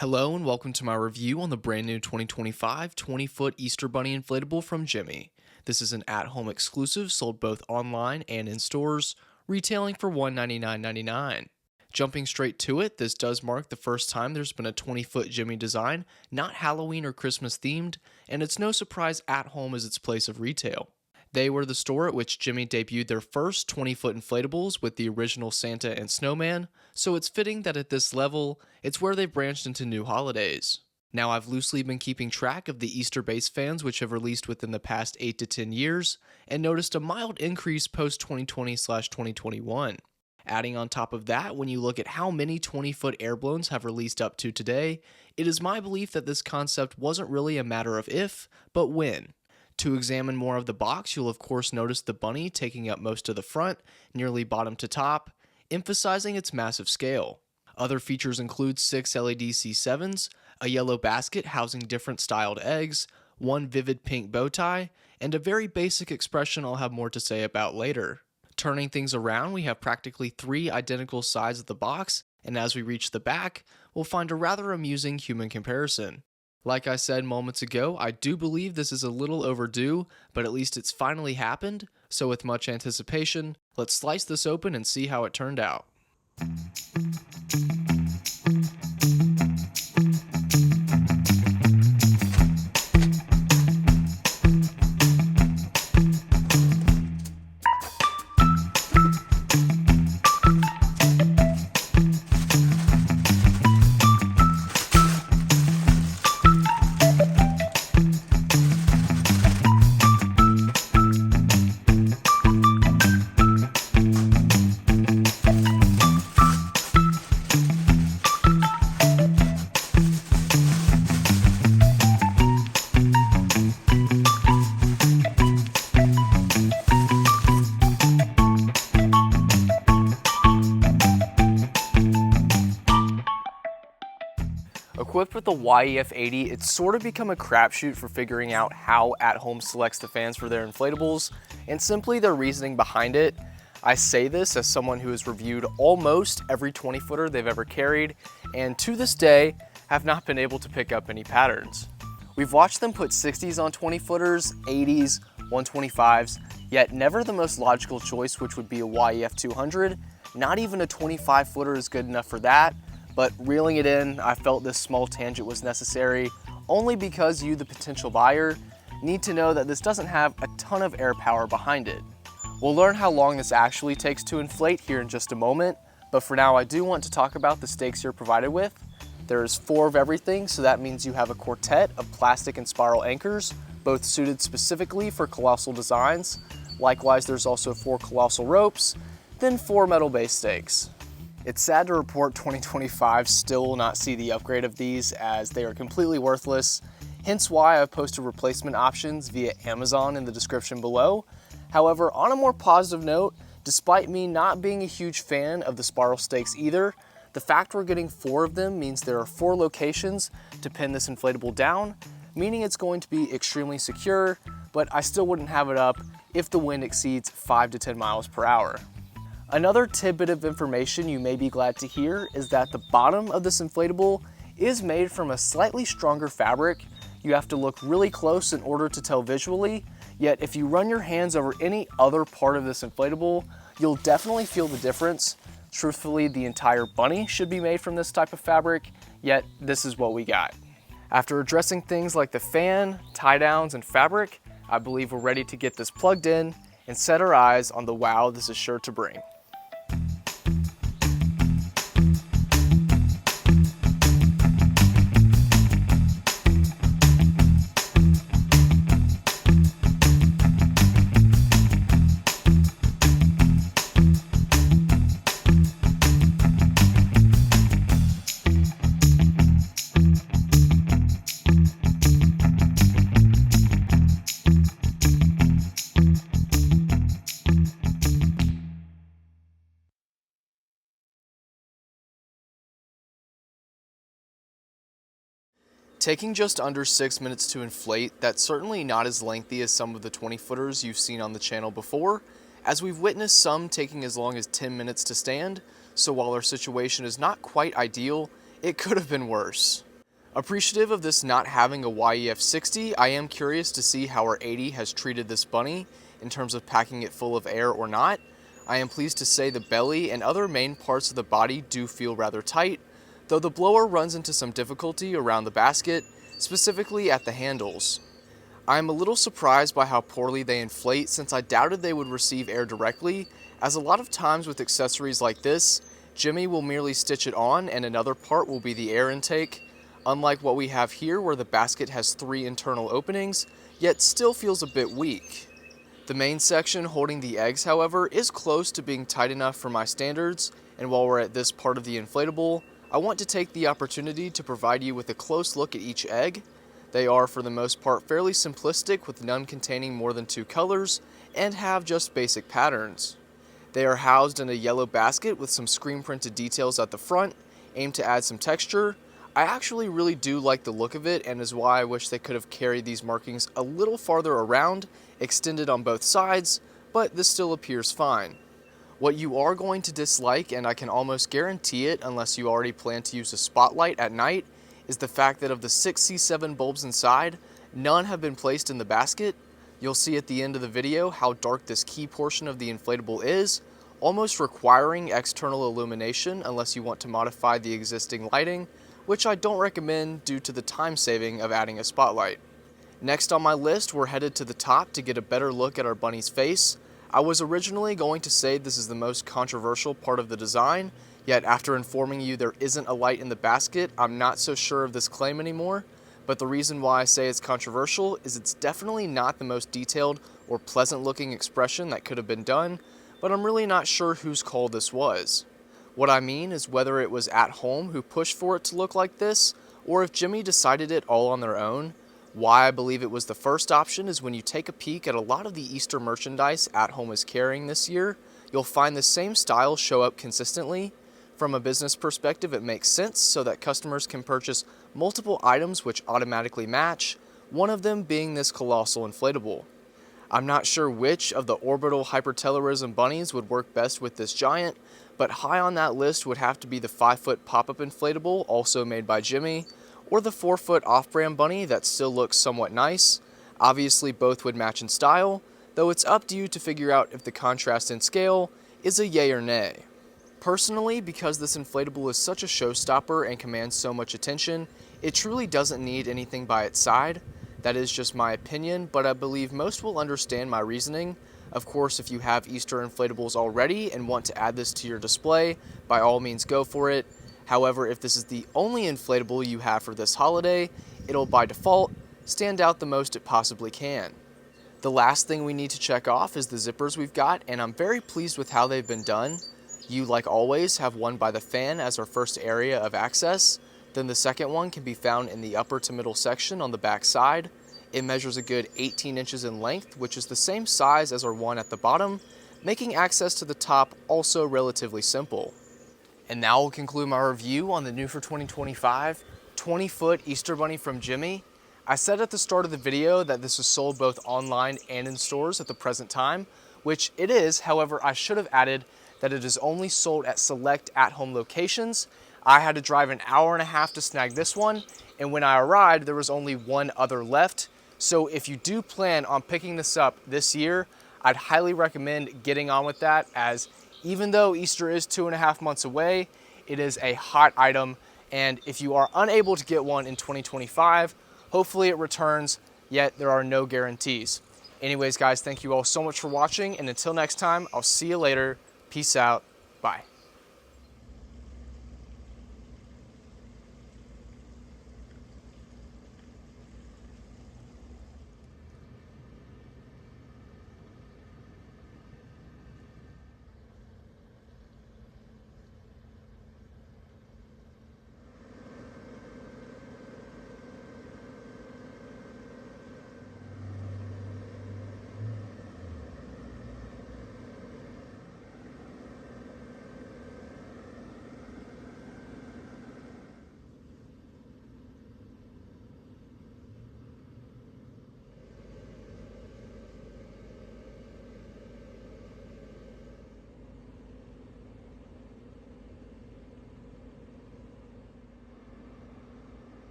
Hello and welcome to my review on the brand new 2025 20-foot Easter Bunny inflatable from Gemmy. This is an at-home exclusive sold both online and in stores, retailing for $199.99. Jumping straight to it, this does mark the first time there's been a 20-foot Gemmy design, not Halloween or Christmas themed, and it's no surprise at home is its place of retail. They were the store at which Gemmy debuted their first 20-foot inflatables with the original Santa and Snowman, so it's fitting that at this level, it's where they've branched into new holidays. Now, I've loosely been keeping track of the Easter-based fans which have released within the past 8 to 10 years, and noticed a mild increase post-2020/2021. Adding on top of that, when you look at how many 20-foot Airblowns have released up to today, it is my belief that this concept wasn't really a matter of if, but when. To examine more of the box, you'll of course notice the bunny taking up most of the front, nearly bottom to top, emphasizing its massive scale. Other features include 6 LED C7s, a yellow basket housing different styled eggs, one vivid pink bow tie, and a very basic expression I'll have more to say about later. Turning things around, we have practically 3 identical sides of the box, and as we reach the back, we'll find a rather amusing human comparison. Like I said moments ago, I do believe this is a little overdue, but at least it's finally happened, so with much anticipation, let's slice this open and see how it turned out. Equipped with the YEF80, it's sort of become a crapshoot for figuring out how At Home selects the fans for their inflatables, and simply their reasoning behind it. I say this as someone who has reviewed almost every 20-footer they've ever carried, and to this day, have not been able to pick up any patterns. We've watched them put 60s on 20-footers, 80s, 125s, yet never the most logical choice, which would be a YEF200. Not even a 25-footer is good enough for that. But reeling it in, I felt this small tangent was necessary only because you, the potential buyer, need to know that this doesn't have a ton of air power behind it. We'll learn how long this actually takes to inflate here in just a moment, but for now I do want to talk about the stakes you're provided with. There's 4 of everything, so that means you have a quartet of plastic and spiral anchors, both suited specifically for colossal designs. Likewise, there's also 4 colossal ropes, then 4 metal-based stakes. It's sad to report 2025 still will not see the upgrade of these as they are completely worthless, hence why I've posted replacement options via Amazon in the description below. However, on a more positive note, despite me not being a huge fan of the spiral stakes either, the fact we're getting 4 of them means there are 4 locations to pin this inflatable down, meaning it's going to be extremely secure, but I still wouldn't have it up if the wind exceeds 5 to 10 miles per hour. Another tidbit of information you may be glad to hear is that the bottom of this inflatable is made from a slightly stronger fabric. You have to look really close in order to tell visually, yet if you run your hands over any other part of this inflatable, you'll definitely feel the difference. Truthfully, the entire bunny should be made from this type of fabric, yet this is what we got. After addressing things like the fan, tie downs, and fabric, I believe we're ready to get this plugged in and set our eyes on the wow this is sure to bring. Taking just under 6 minutes to inflate, that's certainly not as lengthy as some of the 20-footers you've seen on the channel before, as we've witnessed some taking as long as 10 minutes to stand, so while our situation is not quite ideal, it could have been worse. Appreciative of this not having a YEF 60, I am curious to see how our 80 has treated this bunny in terms of packing it full of air or not. I am pleased to say the belly and other main parts of the body do feel rather tight, though the blower runs into some difficulty around the basket, specifically at the handles. I am a little surprised by how poorly they inflate, since I doubted they would receive air directly, as a lot of times with accessories like this, Gemmy will merely stitch it on and another part will be the air intake, unlike what we have here where the basket has 3 internal openings, yet still feels a bit weak. The main section holding the eggs, however, is close to being tight enough for my standards, and while we're at this part of the inflatable, I want to take the opportunity to provide you with a close look at each egg. They are, for the most part, fairly simplistic, with none containing more than 2 colors, and have just basic patterns. They are housed in a yellow basket with some screen printed details at the front, aimed to add some texture. I actually really do like the look of it, and is why I wish they could have carried these markings a little farther around, extended on both sides, but this still appears fine. What you are going to dislike, and I can almost guarantee it unless you already plan to use a spotlight at night, is the fact that of the 6 C7 bulbs inside, none have been placed in the basket. You'll see at the end of the video how dark this key portion of the inflatable is, almost requiring external illumination unless you want to modify the existing lighting, which I don't recommend due to the time saving of adding a spotlight. Next on my list, we're headed to the top to get a better look at our bunny's face. I was originally going to say this is the most controversial part of the design, yet after informing you there isn't a light in the basket, I'm not so sure of this claim anymore. But the reason why I say it's controversial is it's definitely not the most detailed or pleasant looking expression that could have been done, but I'm really not sure whose call this was. What I mean is whether it was At Home who pushed for it to look like this, or if Gemmy decided it all on their own. Why I believe it was the first option is when you take a peek at a lot of the Easter merchandise At Home is carrying this year, you'll find the same style show up consistently. From a business perspective, it makes sense so that customers can purchase multiple items which automatically match, one of them being this colossal inflatable. I'm not sure which of the orbital hypertelorism bunnies would work best with this giant, but high on that list would have to be the 5-foot pop-up inflatable, also made by Gemmy, or the 4-foot off-brand bunny that still looks somewhat nice. Obviously both would match in style, though it's up to you to figure out if the contrast in scale is a yay or nay. Personally, because this inflatable is such a showstopper and commands so much attention, it truly doesn't need anything by its side. That is just my opinion, but I believe most will understand my reasoning. Of course, if you have Easter inflatables already and want to add this to your display, by all means go for it. However, if this is the only inflatable you have for this holiday, it'll by default stand out the most it possibly can. The last thing we need to check off is the zippers we've got, and I'm very pleased with how they've been done. You, like always, have one by the fan as our first area of access. Then the second one can be found in the upper to middle section on the back side. It measures a good 18 inches in length, which is the same size as our one at the bottom, making access to the top also relatively simple. And now we'll conclude my review on the new for 2025 20-foot Easter bunny from Gemmy. I said at the start of the video that this is sold both online and in stores at the present time, which it is. However, I should have added that it is only sold at select at-home locations. I had to drive an hour and a half to snag this one, and when I arrived, there was only one other left. So if you do plan on picking this up this year, I'd highly recommend getting on with that, as even though Easter is 2.5 months away, it is a hot item, and if you are unable to get one in 2025, hopefully it returns, yet there are no guarantees. Anyways, guys, thank you all so much for watching, and until next time, I'll see you later. Peace out. Bye.